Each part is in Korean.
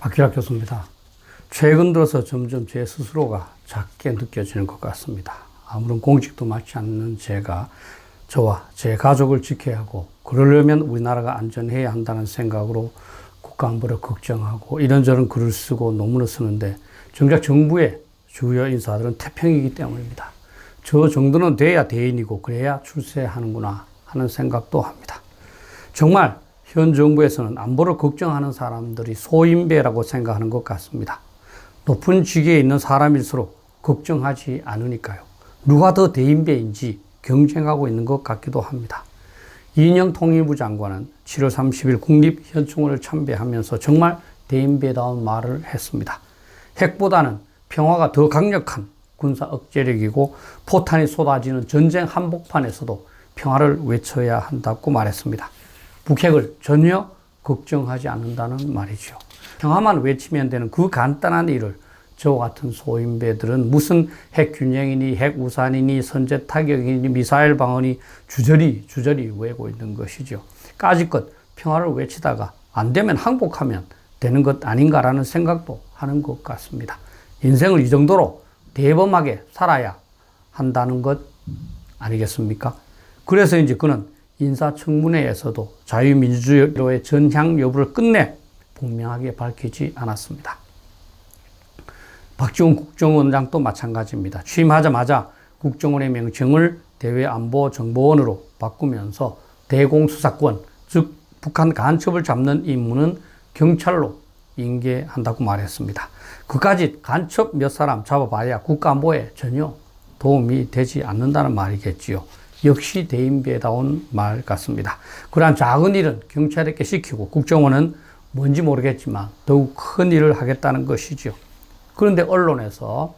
박희락 교수입니다. 최근 들어서 점점 제 스스로가 작게 느껴지는 것 같습니다. 아무런 공직도 맡지 않는 제가 저와 제 가족을 지켜야 하고 그러려면 우리나라가 안전해야 한다는 생각으로 국가안보를 걱정하고 이런저런 글을 쓰고 논문을 쓰는데 정작 정부의 주요 인사들은 태평이기 때문입니다. 저 정도는 돼야 대인이고 그래야 출세하는구나 하는 생각도 합니다. 정말 현 정부에서는 안보를 걱정하는 사람들이 소인배라고 생각하는 것 같습니다. 높은 직위에 있는 사람일수록 걱정하지 않으니까요. 누가 더 대인배인지 경쟁하고 있는 것 같기도 합니다. 이인영 통일부 장관은 7월 30일 국립현충원을 참배하면서 정말 대인배다운 말을 했습니다. 핵보다는 평화가 더 강력한 군사 억제력이고 포탄이 쏟아지는 전쟁 한복판에서도 평화를 외쳐야 한다고 말했습니다. 북핵을 전혀 걱정하지 않는다는 말이죠. 평화만 외치면 되는 그 간단한 일을 저와 같은 소인배들은 무슨 핵균형이니 핵우산이니 선제타격이니 미사일 방어니 주저리 외고 있는 것이죠. 까짓것 평화를 외치다가 안 되면 항복하면 되는 것 아닌가라는 생각도 하는 것 같습니다. 인생을 이 정도로 대범하게 살아야 한다는 것 아니겠습니까? 그래서 이제 그는 인사청문회에서도 자유민주주의로의 전향 여부를 끝내 분명하게 밝히지 않았습니다. 박지원 국정원장도 마찬가지입니다. 취임하자마자 국정원의 명칭을 대외안보정보원으로 바꾸면서 대공수사권, 즉 북한 간첩을 잡는 임무는 경찰로 인계한다고 말했습니다. 그까짓 간첩 몇 사람 잡아봐야 국가안보에 전혀 도움이 되지 않는다는 말이겠지요. 역시 대인배다운 말 같습니다. 그러한 작은 일은 경찰에게 시키고 국정원은 뭔지 모르겠지만 더욱 큰 일을 하겠다는 것이죠. 그런데 언론에서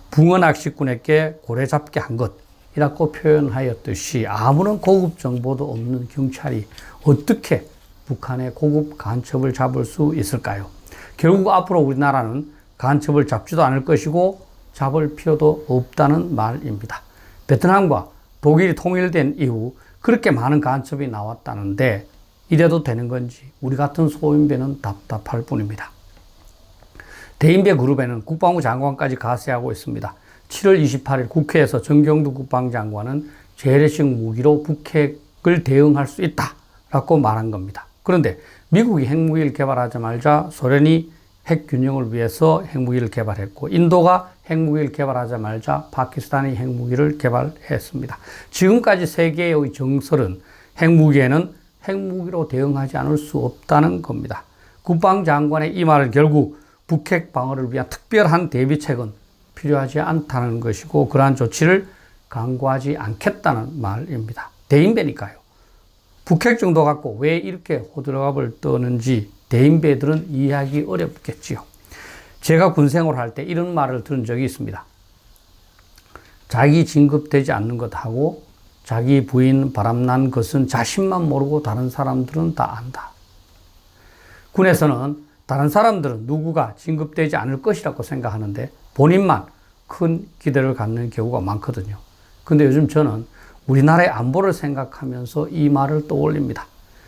붕어 낚시꾼에게 고래 잡게 한 것이라고 표현하였듯이 아무런 고급 정보도 없는 경찰이 어떻게 북한의 고급 간첩을 잡을 수 있을까요? 결국 앞으로 우리나라는 간첩을 잡지도 않을 것이고 잡을 필요도 없다는 말입니다. 베트남과 독일이 통일된 이후 그렇게 많은 간첩이 나왔다는데 이래도 되는 건지 우리 같은 소인배는 답답할 뿐입니다. 대인배 그룹에는 국방부 장관까지 가세하고 있습니다. 7월 28일 국회에서 정경두 국방장관은 재래식 무기로 북핵을 대응할 수 있다라고 말한 겁니다. 그런데 미국이 핵무기를 개발하자마자 소련이 핵균형을 위해서 핵무기를 개발했고 인도가 핵무기를 개발하자마자 파키스탄이 핵무기를 개발했습니다. 지금까지 세계의 정설은 핵무기에는 핵무기로 대응하지 않을 수 없다는 겁니다. 국방장관의 이 말은 결국 북핵 방어를 위한 특별한 대비책은 필요하지 않다는 것이고 그러한 조치를 강구하지 않겠다는 말입니다. 대인배니까요. 북핵 정도 갖고 왜 이렇게 호들갑을 떠는지 대인배들은 이해하기 어렵겠지요. 제가 군생활을 할 때 이런 말을 들은 적이 있습니다. 자기 진급되지 않는 것하고 자기 부인 바람난 것은 자신만 모르고 다른 사람들은 다 안다. 군에서는 다른 사람들은 누구가 진급되지 않을 것이라고 생각하는데 본인만 큰 기대를 갖는 경우가 많거든요. 근데 요즘 저는 우리나라의 안보를 생각하면서 이 말을 떠올립니다.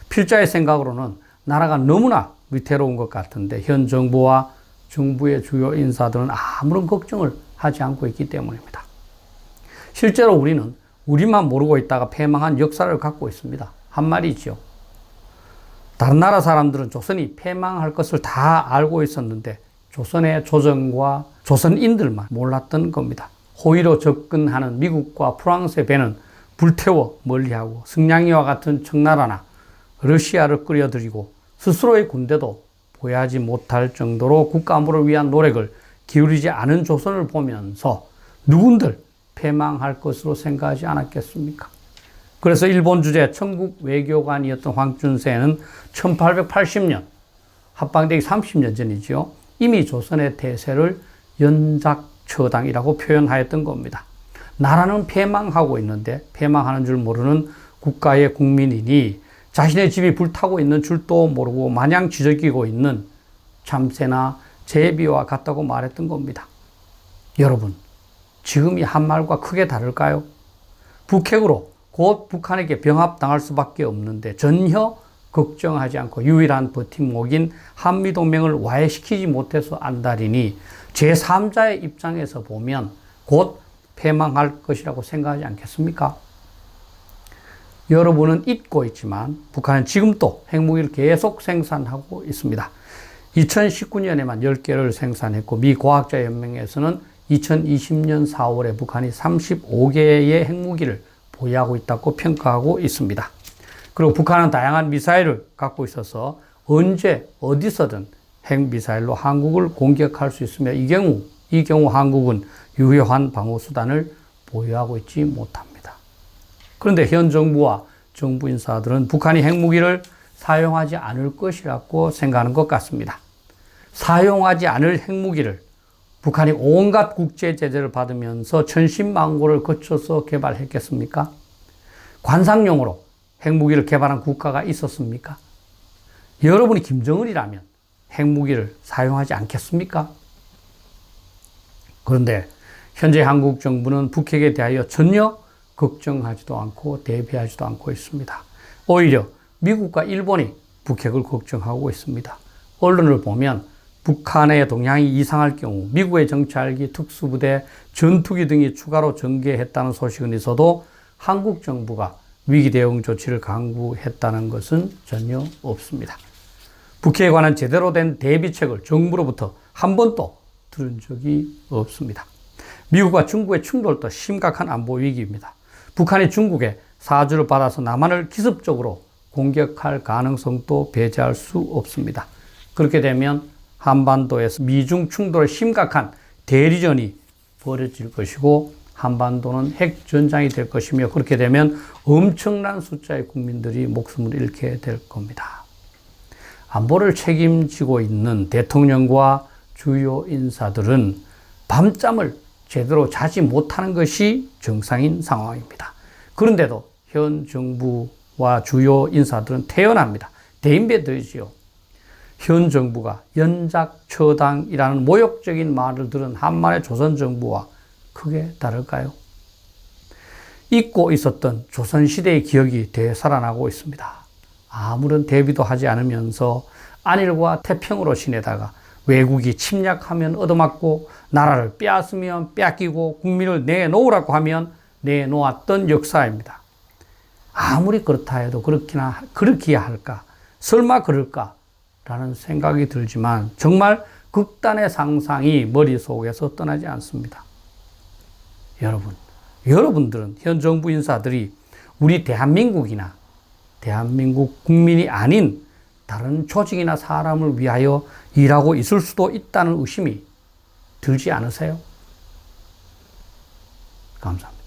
필자의 생각으로는 나라가 너무나 위태로운 것 같은데 현 정부와 정부의 주요 인사들은 아무런 걱정을 하지 않고 있기 때문입니다. 실제로 우리는 우리만 모르고 있다가 패망한 역사를 갖고 있습니다. 한 말이지요. 다른 나라 사람들은 조선이 패망할 것을 다 알고 있었는데 조선의 조정과 조선인들만 몰랐던 겁니다. 호위로 접근하는 미국과 프랑스의 배는 불태워 멀리하고 승냥이와 같은 청나라나 러시아를 끌어들이고 스스로의 군대도 보유하지 못할 정도로 국가안보를 위한 노력을 기울이지 않은 조선을 보면서 누군들 패망할 것으로 생각하지 않았겠습니까? 그래서 일본 주재 청국 외교관이었던 황준세는 1880년, 합방되기 30년 전이죠. 이미 조선의 태세를 연작처당이라고 표현하였던 겁니다. 나라는 패망하고 있는데 패망하는 줄 모르는 국가의 국민이니 자신의 집이 불타고 있는 줄도 모르고 마냥 지저귀고 있는 참새나 제비와 같다고 말했던 겁니다. 여러분, 지금 이 한 말과 크게 다를까요? 북핵으로 곧 북한에게 병합당할 수밖에 없는데 전혀 걱정하지 않고 유일한 버팀목인 한미동맹을 와해시키지 못해서 안달이니 제3자의 입장에서 보면 곧 패망할 것이라고 생각하지 않겠습니까? 여러분은 잊고 있지만 북한은 지금도 핵무기를 계속 생산하고 있습니다. 2019년에만 10개를 생산했고 미 과학자연맹에서는 2020년 4월에 북한이 35개의 핵무기를 보유하고 있다고 평가하고 있습니다. 그리고 북한은 다양한 미사일을 갖고 있어서 언제 어디서든 핵미사일로 한국을 공격할 수 있으며 이 경우 한국은 유효한 방어수단을 보유하고 있지 못합니다. 그런데 현 정부와 정부 인사들은 북한이 핵무기를 사용하지 않을 것이라고 생각하는 것 같습니다. 사용하지 않을 핵무기를 북한이 온갖 국제 제재를 받으면서 천신만고를 거쳐서 개발했겠습니까? 관상용으로 핵무기를 개발한 국가가 있었습니까? 여러분이 김정은이라면 핵무기를 사용하지 않겠습니까? 그런데 현재 한국 정부는 북핵에 대하여 전혀 걱정하지도 않고 대비하지도 않고 있습니다. 오히려 미국과 일본이 북핵을 걱정하고 있습니다. 언론을 보면 북한의 동향이 이상할 경우 미국의 정찰기, 특수부대, 전투기 등이 추가로 전개했다는 소식은 있어도 한국 정부가 위기 대응 조치를 강구했다는 것은 전혀 없습니다. 북핵에 관한 제대로 된 대비책을 정부로부터 한 번도 들은 적이 없습니다. 미국과 중국의 충돌도 심각한 안보 위기입니다. 북한이 중국에 사주를 받아서 남한을 기습적으로 공격할 가능성도 배제할 수 없습니다. 그렇게 되면 한반도에서 미중 충돌의 심각한 대리전이 벌어질 것이고 한반도는 핵전장이 될 것이며 그렇게 되면 엄청난 숫자의 국민들이 목숨을 잃게 될 겁니다. 안보를 책임지고 있는 대통령과 주요 인사들은 밤잠을 제대로 자지 못하는 것이 정상인 상황입니다. 그런데도 현 정부와 주요 인사들은 태연합니다. 대인배들이지요. 현 정부가 연작처당이라는 모욕적인 말을 들은 한만의 조선정부와 크게 다를까요? 잊고 있었던 조선시대의 기억이 되살아나고 있습니다. 아무런 대비도 하지 않으면서 안일과 태평으로 지내다가 외국이 침략하면 얻어맞고 나라를 빼앗으면 뺏기고 국민을 내놓으라고 하면 내놓았던 역사입니다. 아무리 그렇다 해도 그렇기야 할까? 설마 그럴까? 라는 생각이 들지만 정말 극단의 상상이 머릿속에서 떠나지 않습니다. 여러분들은 현 정부 인사들이 우리 대한민국이나 대한민국 국민이 아닌 다른 조직이나 사람을 위하여 일하고 있을 수도 있다는 의심이 들지 않으세요? 감사합니다.